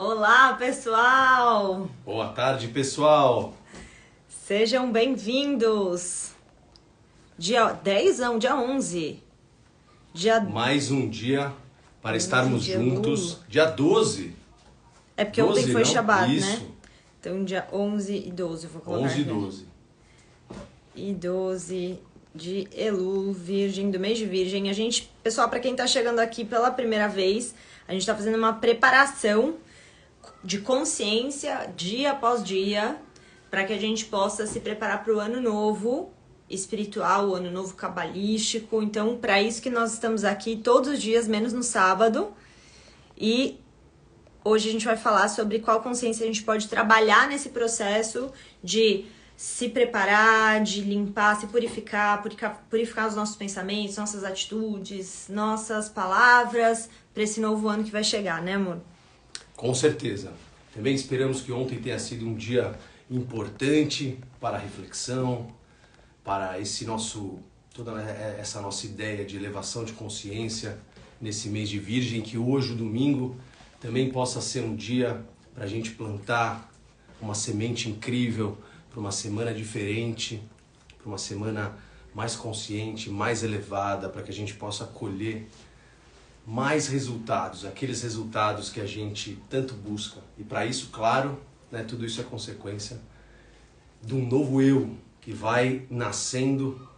Olá, pessoal! Boa tarde, pessoal! Sejam bem-vindos! Dia 10 não, dia 11. Mais um dia para estarmos dia juntos. Lula. Dia 12. É porque 12, ontem foi não? Shabat, Isso. né? Então dia 11 e 12 eu vou colocar 11 e aqui. 12. E 12 de Elul, Virgem, do mês de Virgem. Pessoal, para quem tá chegando aqui pela primeira vez, a gente tá fazendo uma preparação de consciência, dia após dia, para que a gente possa se preparar para o ano novo espiritual, o ano novo cabalístico. Então, para isso que nós estamos aqui todos os dias, menos no sábado. E hoje a gente vai falar sobre qual consciência a gente pode trabalhar nesse processo de se preparar, de limpar, se purificar os nossos pensamentos, nossas atitudes, nossas palavras para esse novo ano que vai chegar, né, amor? Com certeza. Também esperamos que ontem tenha sido um dia importante para a reflexão, para toda essa nossa ideia de elevação de consciência nesse mês de Virgem, que hoje, o domingo, também possa ser um dia para a gente plantar uma semente incrível para uma semana diferente, para uma semana mais consciente, mais elevada, para que a gente possa colher mais resultados, aqueles resultados que a gente tanto busca. E para isso, claro, né, tudo isso é consequência de um novo eu que vai nascendo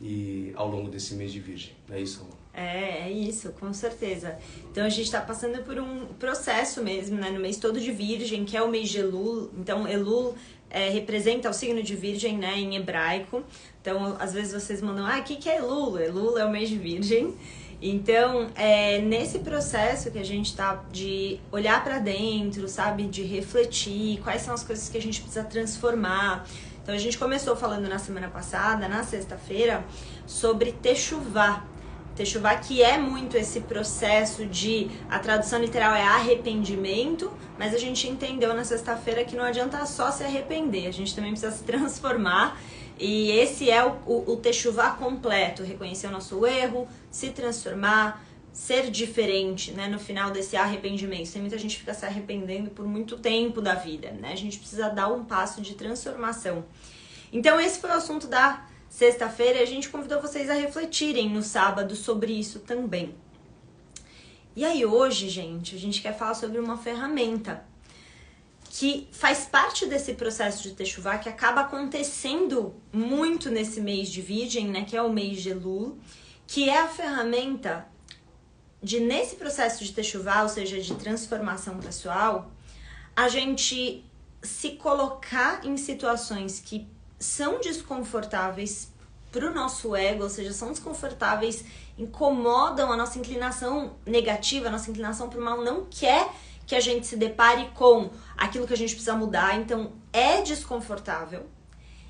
e ao longo desse mês de Virgem. É isso, amor? É isso, com certeza. Então a gente tá passando por um processo mesmo, né? No mês todo de Virgem, que é o mês de Elul. Então Elul representa o signo de Virgem, né? Em hebraico. Então às vezes vocês mandam, o que é Elul? Elul é o mês de Virgem. Então, nesse processo que a gente tá de olhar pra dentro, sabe? De refletir quais são as coisas que a gente precisa transformar. Então, a gente começou falando na semana passada, na sexta-feira, sobre Techuvá. Techuvá, que é muito esse processo de... A tradução literal é arrependimento, mas a gente entendeu na sexta-feira que não adianta só se arrepender, a gente também precisa se transformar. E esse é o Techuvá completo, reconhecer o nosso erro, se transformar, ser diferente, né, no final desse arrependimento. Tem muita gente que fica se arrependendo por muito tempo da vida, né? A gente precisa dar um passo de transformação. Então esse foi o assunto da sexta-feira e a gente convidou vocês a refletirem no sábado sobre isso também. E aí hoje, gente, a gente quer falar sobre uma ferramenta que faz parte desse processo de Techuvá, que acaba acontecendo muito nesse mês de Virgem, né, que é o mês de Elul, que é a ferramenta de, nesse processo de Techuvá, ou seja, de transformação pessoal, a gente se colocar em situações que são desconfortáveis para o nosso ego, ou seja, são desconfortáveis, incomodam a nossa inclinação negativa, a nossa inclinação para o mal não quer que a gente se depare com aquilo que a gente precisa mudar, então é desconfortável.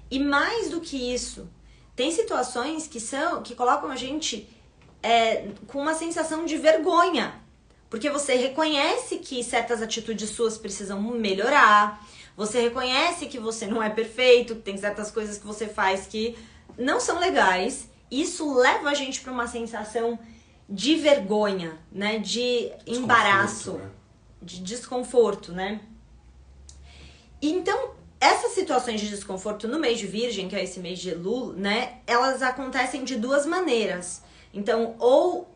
E mais do que isso, tem situações que colocam a gente com uma sensação de vergonha, porque você reconhece que certas atitudes suas precisam melhorar, você reconhece que você não é perfeito, que tem certas coisas que você faz que não são legais. Isso leva a gente para uma sensação de vergonha, né, de embaraço, né? De desconforto, né? Então, essas situações de desconforto no mês de Virgem, que é esse mês de Elul, né, elas acontecem de duas maneiras. Então, ou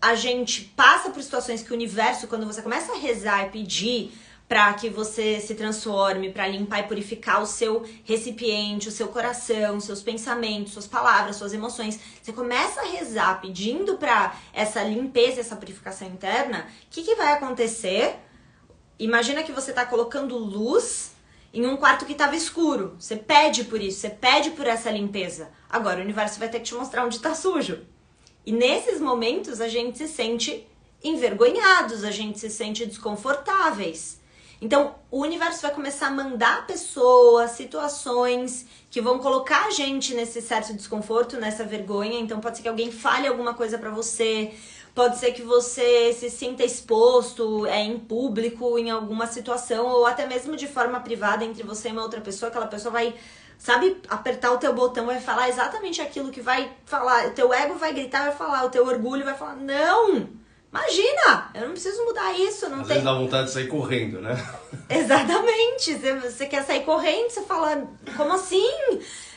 a gente passa por situações que o universo, quando você começa a rezar e pedir para que você se transforme, para limpar e purificar o seu recipiente, o seu coração, seus pensamentos, suas palavras, suas emoções, você começa a rezar pedindo para essa limpeza, essa purificação interna, o que vai acontecer? Imagina que você está colocando luz em um quarto que estava escuro. Você pede por isso, você pede por essa limpeza. Agora o universo vai ter que te mostrar onde está sujo. E nesses momentos a gente se sente envergonhados, a gente se sente desconfortáveis. Então o universo vai começar a mandar pessoas, situações que vão colocar a gente nesse certo desconforto, nessa vergonha. Então pode ser que alguém fale alguma coisa pra você, pode ser que você se sinta exposto em público, em alguma situação, ou até mesmo de forma privada entre você e uma outra pessoa. Aquela pessoa vai, sabe, apertar o teu botão, vai falar exatamente aquilo que vai falar. O teu ego vai gritar, vai falar, o teu orgulho vai falar, não! Imagina, eu não preciso mudar isso, não Às tem... vezes dá vontade de sair correndo, né? Exatamente, você quer sair correndo, você fala, como assim?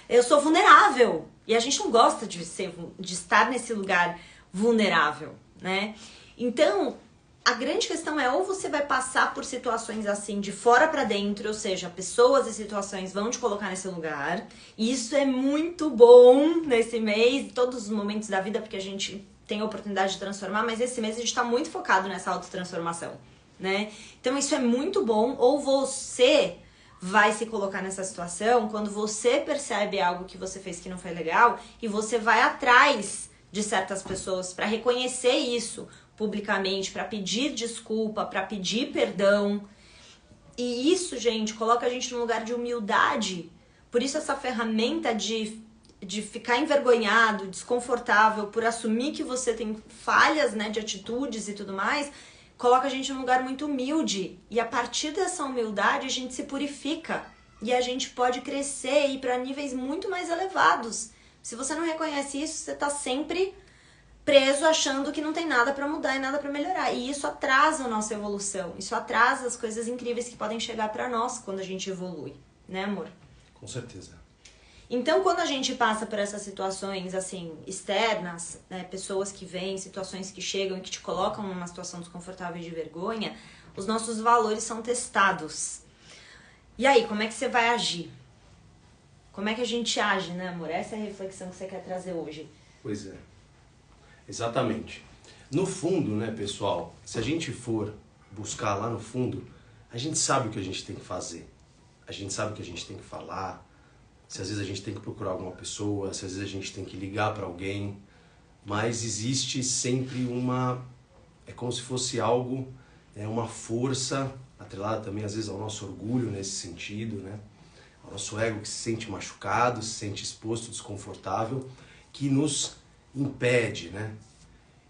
Eu sou vulnerável. E a gente não gosta de estar nesse lugar vulnerável, né? Então, a grande questão é ou você vai passar por situações assim de fora pra dentro, ou seja, pessoas e situações vão te colocar nesse lugar. E isso é muito bom nesse mês, todos os momentos da vida, porque a gente tem a oportunidade de transformar, mas esse mês a gente tá muito focado nessa autotransformação, né? Então isso é muito bom, ou você vai se colocar nessa situação quando você percebe algo que você fez que não foi legal e você vai atrás de certas pessoas para reconhecer isso publicamente, para pedir desculpa, para pedir perdão. E isso, gente, coloca a gente num lugar de humildade. Por isso essa ferramenta de ficar envergonhado, desconfortável, por assumir que você tem falhas, né, de atitudes e tudo mais, coloca a gente num lugar muito humilde. E a partir dessa humildade a gente se purifica. E a gente pode crescer e ir para níveis muito mais elevados. Se você não reconhece isso, você tá sempre preso achando que não tem nada para mudar e nada para melhorar. E isso atrasa a nossa evolução. Isso atrasa as coisas incríveis que podem chegar para nós quando a gente evolui. Né, amor? Com certeza. Então, quando a gente passa por essas situações, assim, externas, né, pessoas que vêm, situações que chegam e que te colocam numa situação desconfortável e de vergonha, os nossos valores são testados. E aí, como é que você vai agir? Como é que a gente age, né, amor? Essa é a reflexão que você quer trazer hoje. Pois é. Exatamente. No fundo, né, pessoal, se a gente for buscar lá no fundo, a gente sabe o que a gente tem que fazer. A gente sabe o que a gente tem que falar. Se às vezes a gente tem que procurar alguma pessoa, se às vezes a gente tem que ligar para alguém, mas existe sempre é como se fosse algo, uma força, atrelada também às vezes ao nosso orgulho nesse sentido, né? Ao nosso ego que se sente machucado, se sente exposto, desconfortável, que nos impede, né?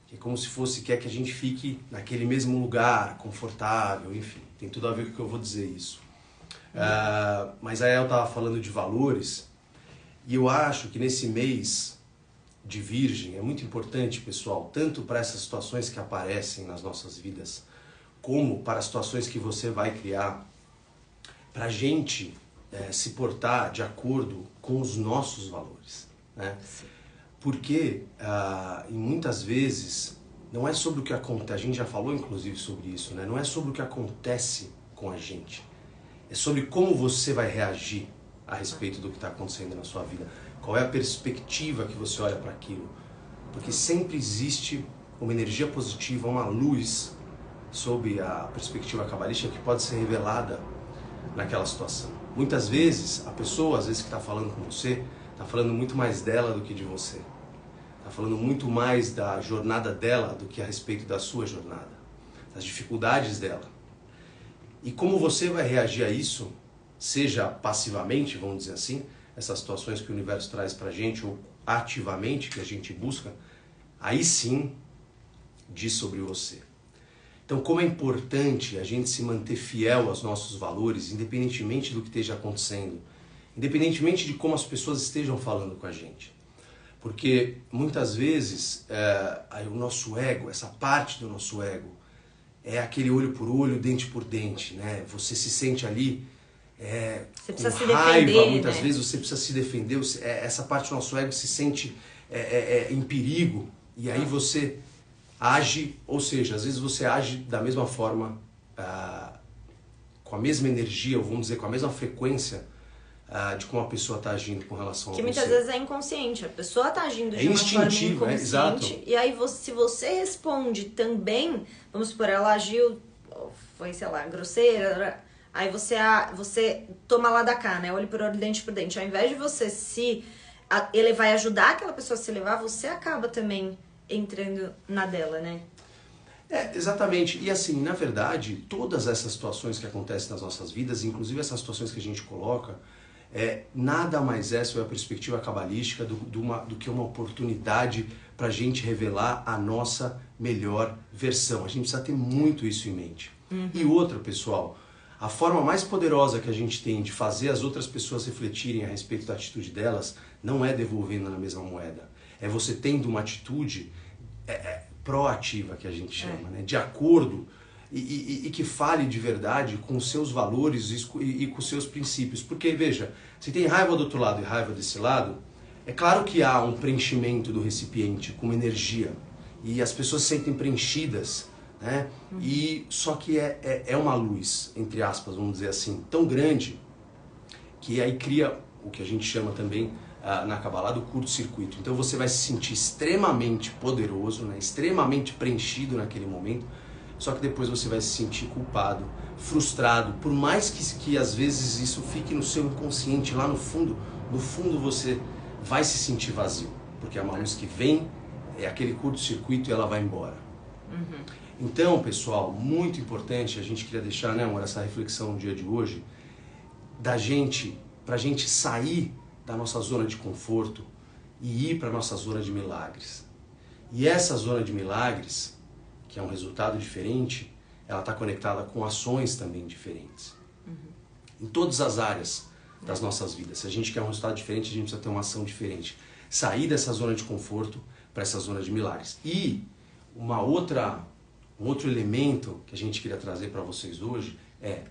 Que é como se fosse, quer que a gente fique naquele mesmo lugar, confortável, enfim, tem tudo a ver com o que eu vou dizer isso. Mas aí eu estava falando de valores e eu acho que nesse mês de Virgem é muito importante, pessoal, tanto para essas situações que aparecem nas nossas vidas, como para as situações que você vai criar, para a gente se portar de acordo com os nossos valores, né? Porque e muitas vezes não é sobre o que acontece, a gente já falou inclusive sobre isso, né? Não é sobre o que acontece com a gente. É sobre como você vai reagir a respeito do que está acontecendo na sua vida. Qual é a perspectiva que você olha para aquilo. Porque sempre existe uma energia positiva, uma luz sob a perspectiva cabalística que pode ser revelada naquela situação. Muitas vezes, a pessoa, às vezes que está falando com você, está falando muito mais dela do que de você. Está falando muito mais da jornada dela do que a respeito da sua jornada. Das dificuldades dela. E como você vai reagir a isso, seja passivamente, vamos dizer assim, essas situações que o universo traz pra gente, ou ativamente, que a gente busca, aí sim diz sobre você. Então, como é importante a gente se manter fiel aos nossos valores, independentemente do que esteja acontecendo, independentemente de como as pessoas estejam falando com a gente. Porque muitas vezes o nosso ego, essa parte do nosso ego, é aquele olho por olho, dente por dente, né? Você se sente ali você precisa com se raiva, defender, muitas né? vezes você precisa se defender, essa parte do nosso ego se sente em perigo, e aí você age, ou seja, às vezes você age da mesma forma, com a mesma energia, ou vamos dizer, com a mesma frequência de como a pessoa está agindo com relação a você. Que muitas vezes é inconsciente, a pessoa está agindo de uma forma inconsciente, exato. E aí se você responde também, vamos supor, ela agiu, foi, sei lá, grosseira, aí você toma lá da cá, né, olho por olho, dente por dente, ao invés de você ele vai ajudar aquela pessoa a se elevar, você acaba também entrando na dela, né? Exatamente. E assim, na verdade, todas essas situações que acontecem nas nossas vidas, inclusive essas situações que a gente coloca, nada mais sob a perspectiva cabalística do que uma oportunidade para a gente revelar a nossa melhor versão. A gente precisa ter muito isso em mente. Uhum. E outra, pessoal, a forma mais poderosa que a gente tem de fazer as outras pessoas refletirem a respeito da atitude delas não é devolvendo na mesma moeda. É você tendo uma atitude proativa, que a gente chama, né? De acordo e que fale de verdade com os seus valores e com os seus princípios. Porque, veja, se tem raiva do outro lado e raiva desse lado, é claro que há um preenchimento do recipiente com energia. E as pessoas se sentem preenchidas, né? E só que é uma luz, entre aspas, vamos dizer assim, tão grande, que aí cria o que a gente chama também na Kabbalah do curto-circuito. Então você vai se sentir extremamente poderoso, né? Extremamente preenchido naquele momento, só que depois você vai se sentir culpado, frustrado, por mais que às vezes isso fique no seu inconsciente, lá no fundo você vai se sentir vazio, porque é uma luz que vem, é aquele curto-circuito e ela vai embora. Então, pessoal, muito importante, a gente queria deixar, né, amor, essa reflexão no dia de hoje, pra gente sair da nossa zona de conforto e ir para a nossa zona de milagres. E essa zona de milagres, que é um resultado diferente, ela está conectada com ações também diferentes. Em todas as áreas das nossas vidas. Se a gente quer um resultado diferente, a gente precisa ter uma ação diferente. Sair dessa zona de conforto para essa zona de milagres. E um outro elemento que a gente queria trazer para vocês hoje é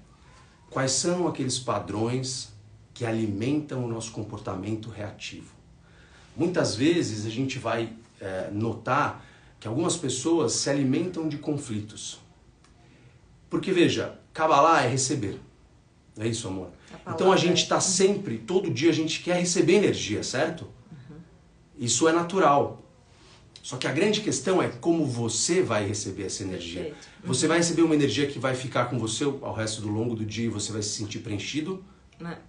quais são aqueles padrões que alimentam o nosso comportamento reativo. Muitas vezes a gente vai notar que algumas pessoas se alimentam de conflitos. Porque veja, Kabbalah é receber. Não é isso, amor? Então a gente está sempre, todo dia a gente quer receber energia, certo? Isso é natural. Só que a grande questão é como você vai receber essa energia. Você vai receber uma energia que vai ficar com você ao resto do longo do dia e você vai se sentir preenchido,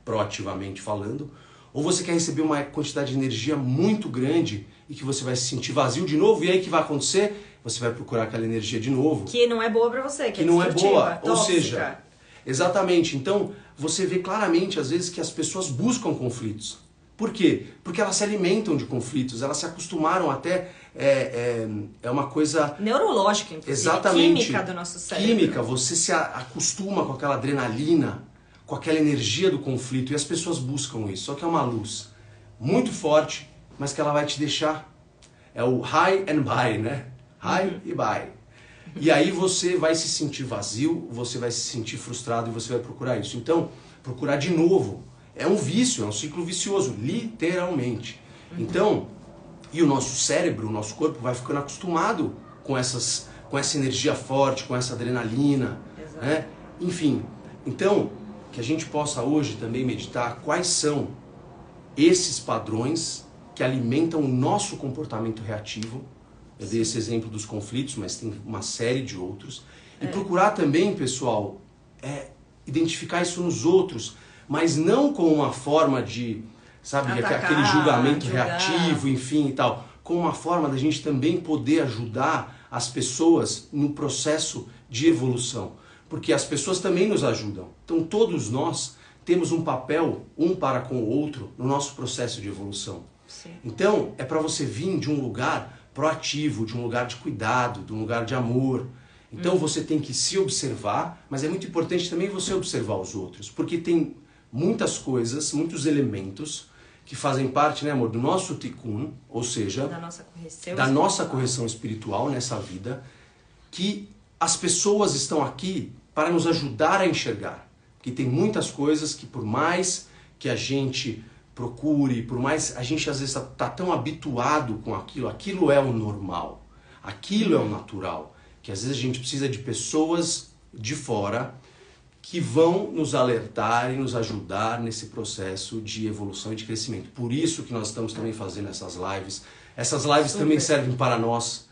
proativamente falando, ou você quer receber uma quantidade de energia muito grande e que você vai se sentir vazio de novo, e aí o que vai acontecer? Você vai procurar aquela energia de novo. Que não é boa pra você, que é não é boa, tóxica. Ou seja, exatamente. Então, você vê claramente, às vezes, que as pessoas buscam conflitos. Por quê? Porque elas se alimentam de conflitos, elas se acostumaram até... É uma coisa... neurológica, inclusive. Exatamente. Química do nosso cérebro. Química, você se acostuma com aquela adrenalina, com aquela energia do conflito, e as pessoas buscam isso. Só que é uma luz muito forte, mas que ela vai te deixar... É o high and buy, né? High e buy. E aí você vai se sentir vazio, você vai se sentir frustrado e você vai procurar isso. Então, procurar de novo. É um vício, é um ciclo vicioso, literalmente. Então, e o nosso cérebro, o nosso corpo vai ficando acostumado com essa energia forte, com essa adrenalina, né? Enfim, então, que a gente possa hoje também meditar quais são esses padrões que alimentam o nosso comportamento reativo. Eu dei esse exemplo dos conflitos, mas tem uma série de outros. E procurar também, pessoal, identificar isso nos outros, mas não como uma forma de, sabe, atacar, aquele julgamento julgar, reativo, enfim e tal. Como uma forma da gente também poder ajudar as pessoas no processo de evolução. Porque as pessoas também nos ajudam. Então todos nós temos um papel, um para com o outro, no nosso processo de evolução. Sim. Então é para você vir de um lugar proativo, de um lugar de cuidado, de um lugar de amor. Então você tem que se observar, mas é muito importante também você observar os outros, porque tem muitas coisas, muitos elementos que fazem parte, né, amor, do nosso tikkun, ou seja, da nossa correção espiritual nessa vida, que as pessoas estão aqui para nos ajudar a enxergar. Porque tem muitas coisas que, por mais que a gente procure, por mais a gente às vezes está tão habituado com aquilo, aquilo é o normal, aquilo é o natural, que às vezes a gente precisa de pessoas de fora que vão nos alertar e nos ajudar nesse processo de evolução e de crescimento. Por isso que nós estamos também fazendo essas lives. Essas lives também servem para nós.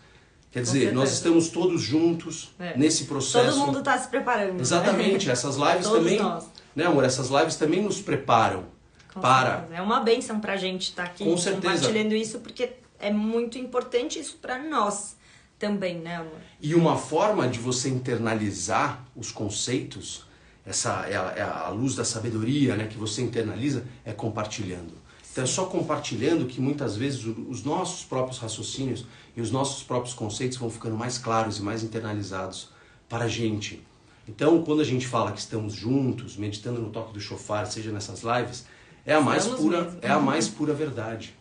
Quer dizer, nós estamos todos juntos nesse processo. Todo mundo está se preparando. Exatamente. Essas lives também, nós. Né, amor? Essas lives também nos preparam para... É uma bênção pra gente estar aqui Com certeza. compartilhando isso, porque é muito importante isso pra nós também, né, amor? E uma forma de você internalizar os conceitos, essa é a luz da sabedoria, né, que você internaliza, é compartilhando. Então é só compartilhando que muitas vezes os nossos próprios raciocínios e os nossos próprios conceitos vão ficando mais claros e mais internalizados para a gente. Então quando a gente fala que estamos juntos, meditando no toque do shofar, seja nessas lives, é a mais pura verdade.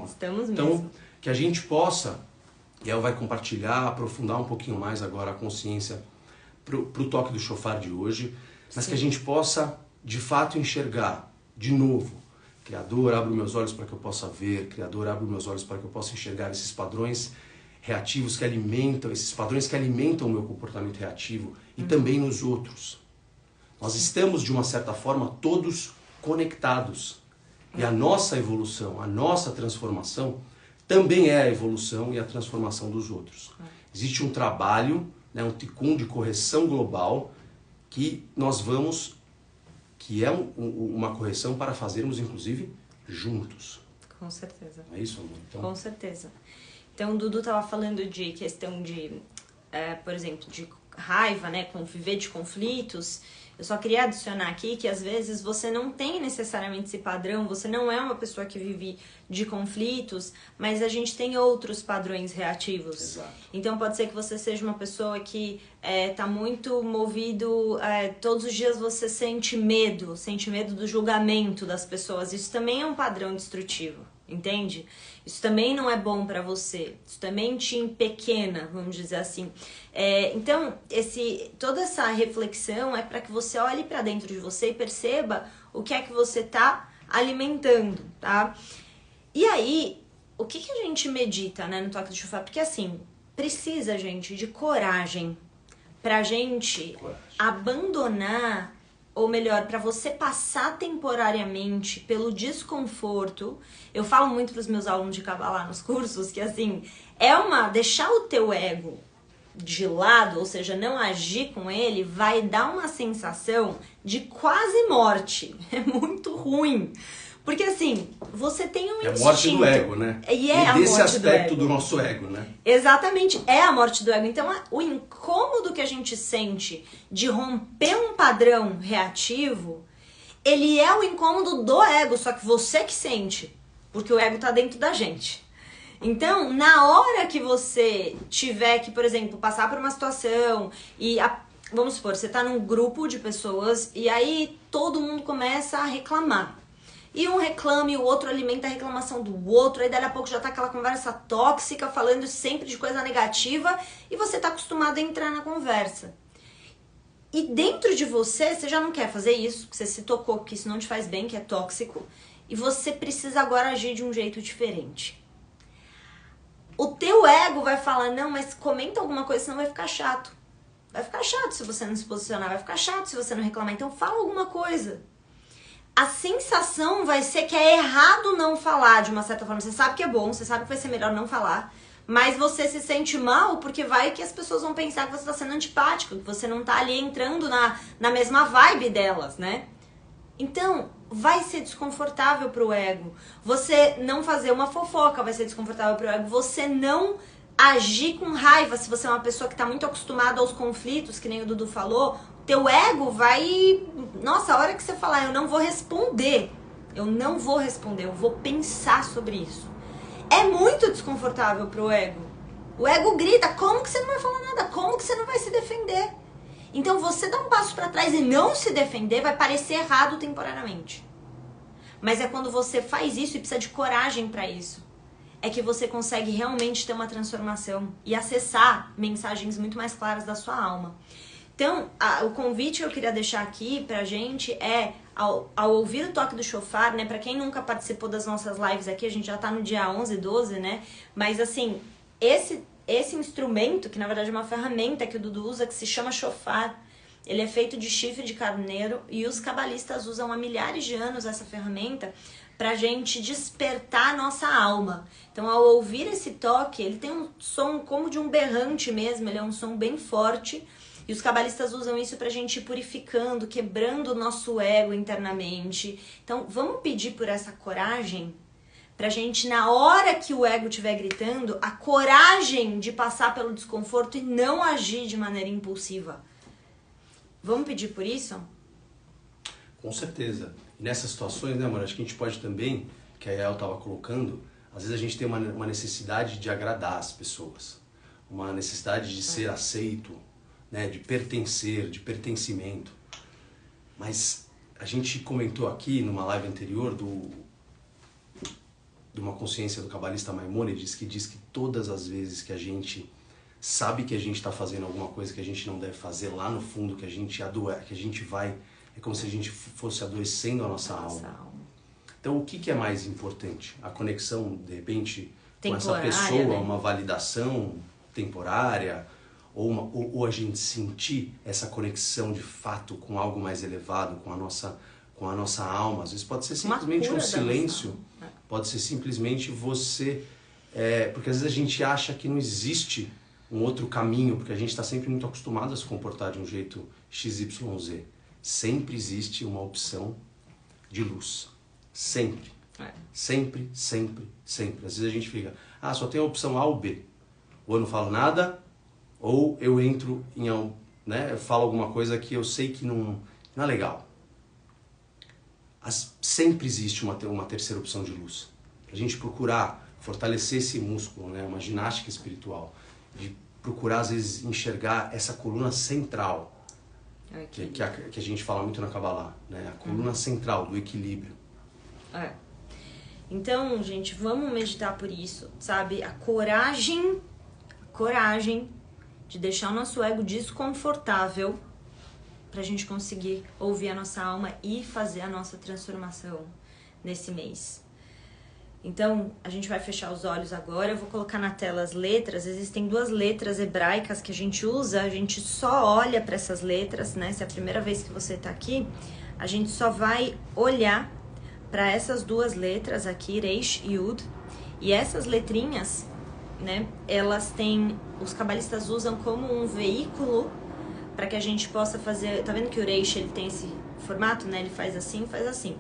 Estamos então, mesmo. que a gente possa E ela vai compartilhar, aprofundar um pouquinho mais agora a consciência pro toque do shofar de hoje, mas que a gente possa, de fato, enxergar de novo. Criador, abre meus olhos para que eu possa ver. Criador, abre meus olhos para que eu possa enxergar esses padrões reativos que alimentam, esses padrões que alimentam o meu comportamento reativo e também nos outros. Nós estamos, de uma certa forma, todos conectados. E a nossa evolução, a nossa transformação também é a evolução e a transformação dos outros. Existe um trabalho, né, um tikkun de correção global que nós vamos, que é uma correção para fazermos, inclusive, juntos. Com certeza. É isso, amor? Então... Com certeza. Então, o Dudu estava falando de questão de, por exemplo, de raiva, né, conviver de conflitos. Eu só queria adicionar aqui que às vezes você não tem necessariamente esse padrão, você não é uma pessoa que vive de conflitos, mas a gente tem outros padrões reativos. Exato. Então pode ser que você seja uma pessoa que tá muito movido, todos os dias você sente medo do julgamento das pessoas. Isso também é um padrão destrutivo, entende? Isso também não é bom para você, isso também te empequena, vamos dizer assim. Então, toda essa reflexão é para que você olhe para dentro de você e perceba o que é que você está alimentando, tá? E aí, o que a gente medita, né, no toque do shofar? Porque assim, precisa, gente, de coragem pra gente abandonar, ou melhor, para você passar temporariamente pelo desconforto. Eu falo muito pros meus alunos de Kabbalah nos cursos que assim, deixar o teu ego de lado, ou seja, não agir com ele, vai dar uma sensação de quase morte. É muito ruim. Porque assim, você tem um instinto. É a morte do ego, né? E desse aspecto do nosso ego, né? Exatamente, é a morte do ego. Então, o incômodo que a gente sente de romper um padrão reativo, ele é o incômodo do ego, só que você que sente, porque o ego tá dentro da gente. Então, na hora que você tiver que, por exemplo, passar por uma situação e, vamos supor, você tá num grupo de pessoas e aí todo mundo começa a reclamar. E um reclama e o outro alimenta a reclamação do outro, aí dali a pouco já tá aquela conversa tóxica, falando sempre de coisa negativa, e você tá acostumado a entrar na conversa. E dentro de você já não quer fazer isso, porque você se tocou que isso não te faz bem, que é tóxico, e você precisa agora agir de um jeito diferente. O teu ego vai falar, não, mas comenta alguma coisa, senão vai ficar chato. Vai ficar chato se você não se posicionar, vai ficar chato se você não reclamar, então fala alguma coisa. A sensação vai ser que é errado não falar de uma certa forma. Você sabe que é bom, você sabe que vai ser melhor não falar, mas você se sente mal porque vai que as pessoas vão pensar que você está sendo antipático, que você não tá ali entrando na mesma vibe delas, né? Então, vai ser desconfortável pro ego. Você não fazer uma fofoca vai ser desconfortável pro ego. Você não agir com raiva, se você é uma pessoa que tá muito acostumada aos conflitos, que nem o Dudu falou, teu ego vai... Nossa, a hora que você falar, eu não vou responder, eu vou pensar sobre isso. É muito desconfortável pro ego. O ego grita, como que você não vai falar nada? Como que você não vai se defender? Então você dá um passo pra trás e não se defender vai parecer errado temporariamente. Mas é quando você faz isso e precisa de coragem pra isso, é que você consegue realmente ter uma transformação e acessar mensagens muito mais claras da sua alma. Então, o convite que eu queria deixar aqui pra gente é, ao ouvir o toque do shofar, né, pra quem nunca participou das nossas lives aqui, a gente já tá no dia 11, 12, né, mas assim, esse instrumento, que na verdade é uma ferramenta que o Dudu usa, que se chama shofar, ele é feito de chifre de carneiro e os cabalistas usam há milhares de anos essa ferramenta pra gente despertar a nossa alma. Então, ao ouvir esse toque, ele tem um som como de um berrante mesmo, ele é um som bem forte. E os cabalistas usam isso pra gente ir purificando, quebrando o nosso ego internamente. Então, vamos pedir por essa coragem pra gente, na hora que o ego estiver gritando, a coragem de passar pelo desconforto e não agir de maneira impulsiva. Vamos pedir por isso? Com certeza. E nessas situações, né, amor, acho que a gente pode também, que a Yael estava colocando, às vezes a gente tem uma necessidade de agradar as pessoas. Uma necessidade de ser aceito, né, de pertencer, de pertencimento. Mas a gente comentou aqui numa live anterior de uma consciência do cabalista Maimônides, que diz que todas as vezes que a gente sabe que a gente está fazendo alguma coisa que a gente não deve fazer, lá no fundo que a gente vai, é como se a gente fosse adoecendo a nossa alma. Então o que é mais importante? A conexão, de repente, com essa pessoa, né? Uma validação temporária, ou a gente sentir essa conexão de fato com algo mais elevado, com a nossa alma. Às vezes pode ser simplesmente um silêncio, pode ser simplesmente você... porque às vezes a gente acha que não existe um outro caminho, porque a gente está sempre muito acostumado a se comportar de um jeito XYZ. Sempre existe uma opção de luz. Sempre. Sempre, sempre, sempre. Às vezes a gente fica, só tem a opção A ou B. Ou eu não falo nada, ou eu entro em algo, né? Eu falo alguma coisa que eu sei que não é legal. Sempre existe uma terceira opção de luz. A gente procurar fortalecer esse músculo, né? Uma ginástica espiritual. De procurar, às vezes, enxergar essa coluna central. Que a gente fala muito na Kabbalah, né? A coluna central do equilíbrio. Então, gente, vamos meditar por isso, sabe? A coragem de deixar o nosso ego desconfortável pra gente conseguir ouvir a nossa alma e fazer a nossa transformação nesse mês. Então, a gente vai fechar os olhos agora, eu vou colocar na tela as letras. Existem 2 letras hebraicas que a gente usa, a gente só olha para essas letras, né? Se é a primeira vez que você tá aqui, a gente só vai olhar para essas 2 letras aqui, Reish e Yud. E essas letrinhas, né, elas têm, os cabalistas usam como um veículo para que a gente possa fazer, tá vendo que o Reish ele tem esse formato, né? Ele faz assim, faz assim.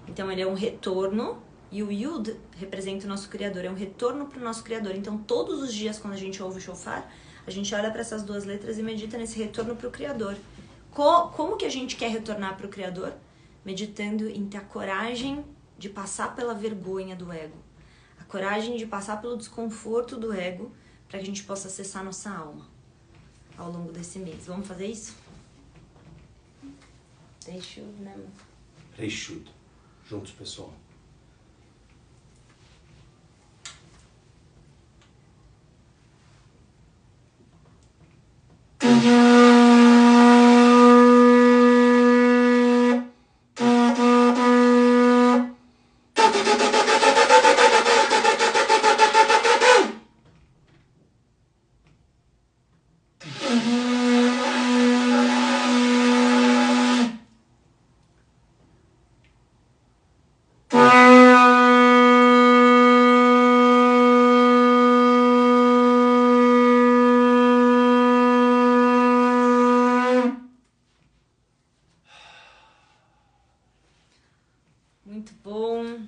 Então ele é um retorno. E o Yud representa o nosso Criador, é um retorno para o nosso Criador. Então, todos os dias, quando a gente ouve o shofar, a gente olha para essas 2 letras e medita nesse retorno para o Criador. Como que a gente quer retornar para o Criador? Meditando em ter a coragem de passar pela vergonha do ego. A coragem de passar pelo desconforto do ego, para que a gente possa acessar nossa alma ao longo desse mês. Vamos fazer isso? Reishud, né, amor? Reishud. Juntos, pessoal. Muito bom.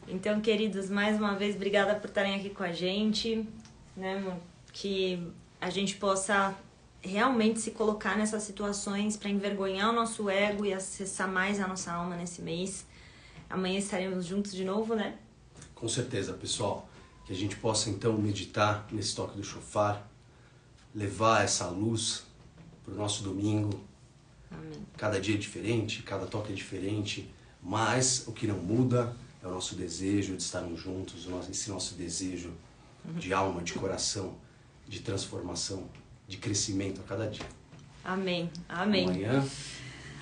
Então, queridos, mais uma vez, obrigada por estarem aqui com a gente, né, amor? Que a gente possa realmente se colocar nessas situações para envergonhar o nosso ego e acessar mais a nossa alma nesse mês. Amanhã estaremos juntos de novo, né? Com certeza, pessoal. Que a gente possa, então, meditar nesse toque do shofar, levar essa luz para o nosso domingo. Amém. Cada dia é diferente, cada toque é diferente, mas o que não muda é o nosso desejo de estarmos juntos, esse nosso desejo de alma, de coração, de transformação, de crescimento a cada dia. Amém. Amém.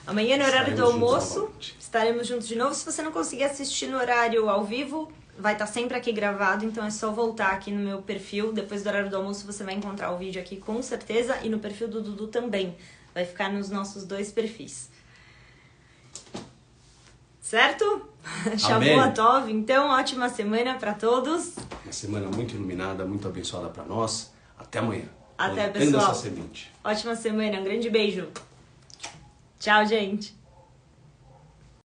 Amanhã no horário do almoço, estaremos juntos de novo. Se você não conseguir assistir no horário ao vivo, vai estar sempre aqui gravado, então é só voltar aqui no meu perfil. Depois do horário do almoço você vai encontrar o vídeo aqui com certeza, e no perfil do Dudu também. Vai ficar nos nossos 2 perfis. Certo? Shavua Tov, então, ótima semana para todos. Uma semana muito iluminada, muito abençoada para nós. Até amanhã. Até, pessoal. Essa semente. Ótima semana, um grande beijo. Tchau, gente.